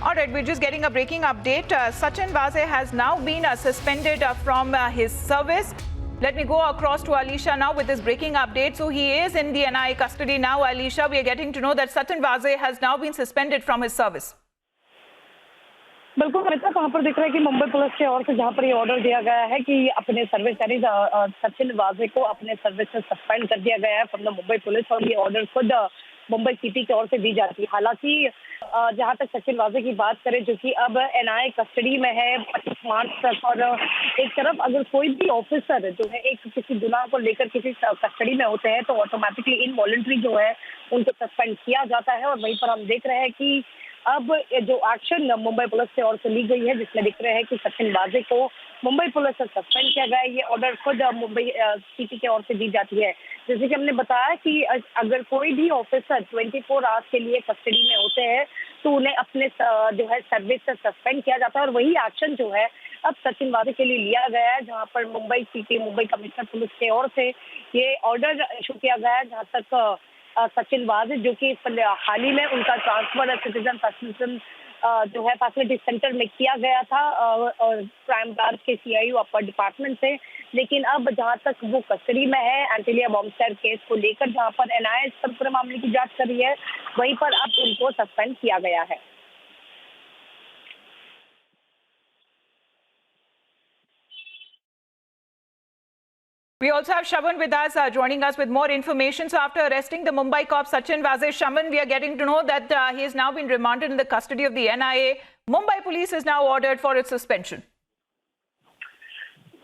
All right, we're just getting a breaking update. Sachin Vaze has now been suspended from his service. Let me go across to Alisha now with this breaking update. So he is in the NIA custody now. Alisha, we are getting to know that Sachin Vaze has now been suspended from his service. बिल्कुल अमिता, कहाँ पर दिख रहा है कि Mumbai police की ओर से जहाँ पर ये ऑर्डर दिया गया है कि अपने सर्विस यानी सचिन वाजे को अपने सर्विस से सस्पेंड कर दिया गया है फ्रॉम द मुंबई पुलिस, और ये ऑर्डर खुद मुंबई सिटी की ओर से दी जाती है। हालांकि जहां तक सचिन वाजे की बात करें, जो कि अब एनआईए कस्टडी में है 25 मार्च तक, और एक तरफ अगर कोई भी ऑफिसर जो है एक किसी गुनाह को लेकर किसी कस्टडी में होते हैं तो ऑटोमेटिकली इनवॉलंटरी जो है उनको सस्पेंड किया जाता है। और वहीं पर हम देख रहे हैं कि अब जो एक्शन मुंबई पुलिस की ओर से ली गई है, जिसमें दिख रहे हैं कि सचिन वाजे को मुंबई पुलिस से सस्पेंड किया गया है। ये ऑर्डर खुद मुंबई सिटी की ओर से दी जाती है। जैसे कि हमने बताया कि अगर कोई भी ऑफिसर 24 आवर्स के लिए कस्टडी में होते हैं तो उन्हें अपने जो है सर्विस से सस्पेंड किया जाता है, और वही एक्शन जो है अब सचिन वाजे के लिए लिया गया है, जहां पर Mumbai city Mumbai commissioner police की ओर से ये ऑर्डर इशू किया गया है। जहां तक सचिन वाजे, जो कि हाल ही में उनका ट्रांसफर सिटीजन फैसिलिटी जो है फैसिलिटी सेंटर में किया गया था और क्राइम ब्रांच के सीआईओ अपर डिपार्टमेंट से, लेकिन अब जहां तक वो कस्टडी में है एंटीलिया बॉम्ब स्क्वाड केस को लेकर, जहां पर एनआईए इस पर पूरे मामले की जांच कर रही है, वहीं पर अब उनको सस्पेंड किया गया है। We also have Shaman with us, joining us with more information. So after arresting the Mumbai cop Sachin Vaze, Shaman, we are getting to know that he has now been remanded in the custody of the NIA. Mumbai police is now ordered for its suspension.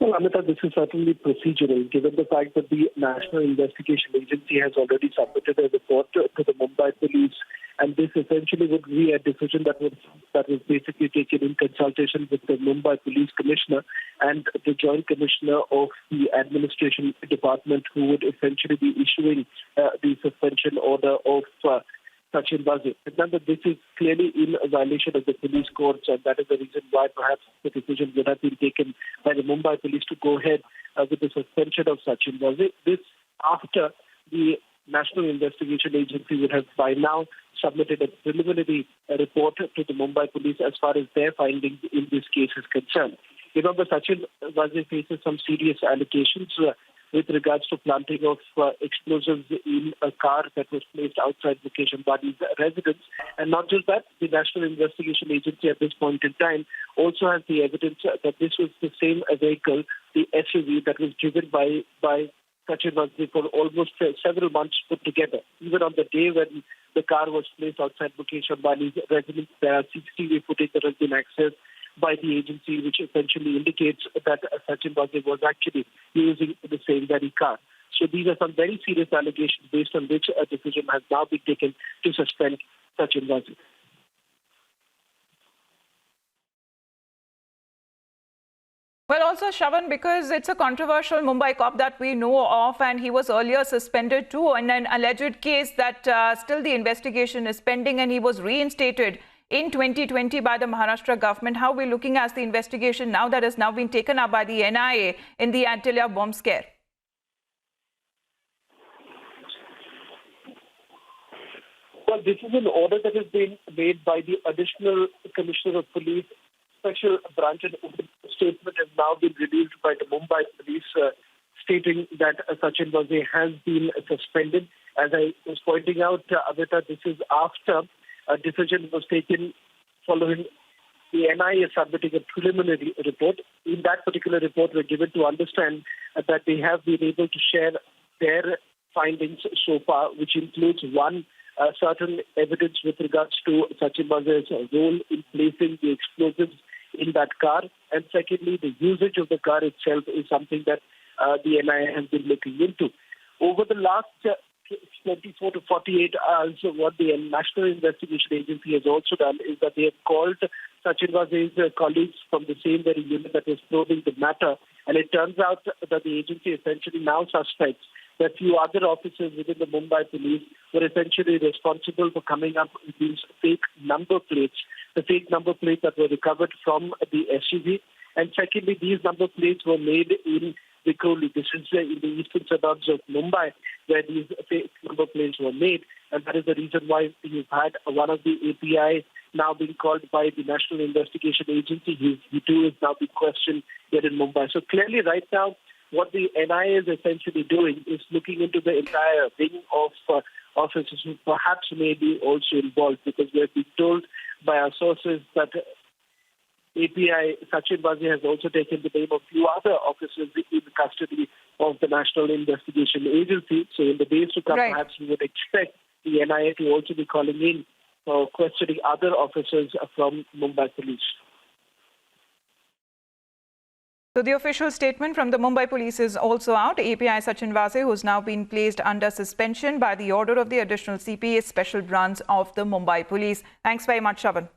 Well, Amita, this is certainly procedural, given the fact that the National Investigation Agency has already submitted a report to the Mumbai police, and this essentially would be a decision that was basically taken in consultation with the Mumbai Police Commissioner and the Joint Commissioner of the Administration Department, who would essentially be issuing the suspension order of Sachin Vaze. Remember, this is clearly in violation of the police codes, and that is the reason why perhaps the decision would have been taken by the Mumbai police to go ahead with the suspension of Sachin Vaze. This after the National Investigation Agency would have by now submitted a preliminary report to the Mumbai police as far as their findings in this case is concerned. Remember, Sachin Vaze faces some serious allegations with regards to planting of explosives in a car that was placed outside Mukesh Ambani's residence. And not just that, the National Investigation Agency at this point in time also has the evidence that this was the same vehicle, the SUV, that was driven by Sachin Vaze for almost several months put together. Even on the day when the car was placed outside Mukesh Ambani's residence, there are CCTV footage that has been accessed by the agency, which essentially indicates that Sachin Vaze was actually using the same very car. So these are some very serious allegations based on which a decision has now been taken to suspend Sachin Vaze. Well, also, Shavan, because it's a controversial Mumbai cop that we know of, and he was earlier suspended too in an alleged case that still the investigation is pending, and he was reinstated in 2020 by the Maharashtra government. How are we looking at the investigation now that has now been taken up by the NIA in the Antilia bomb scare? Well, this is an order that has been made by the Additional Commissioner of Police, Special Branch, and statement has now been released by the Mumbai police stating that Sachin Vaze has been suspended. As I was pointing out, Amita, this is after a decision was taken following the NIA submitting a preliminary report. In that particular report, we're given to understand that they have been able to share their findings so far, which includes one, certain evidence with regards to Sachin Vaze's role in placing the explosives in that car, and secondly, the usage of the car itself is something that the NIA has been looking into. Over the last 24 to 48 hours, what the National Investigation Agency has also done is that they have called Sachin Vaze's colleagues from the same very unit that was probing the matter, and it turns out that the agency essentially now suspects that few other officers within the Mumbai police were essentially responsible for coming up with these fake number plates, the fake number plates that were recovered from the SUV. And secondly, these number plates were made in Vikhroli. This is in the eastern suburbs of Mumbai, where these fake number plates were made. And that is the reason why you've had one of the API now being called by the National Investigation Agency. He too is now being questioned here in Mumbai. So clearly right now, what the NIA is essentially doing is looking into the entire wing of officers who perhaps may be also involved, because we have been told by our sources that API Sachin Vaze has also taken the name of a few other officers in custody of the National Investigation Agency. So in the days to come, perhaps we would expect the NIA to also be calling in for questioning other officers from Mumbai Police. So the official statement from the Mumbai Police is also out. API Sachin Vaze, who has now been placed under suspension by the order of the additional CPA Special Branch of the Mumbai Police. Thanks very much, Shravan.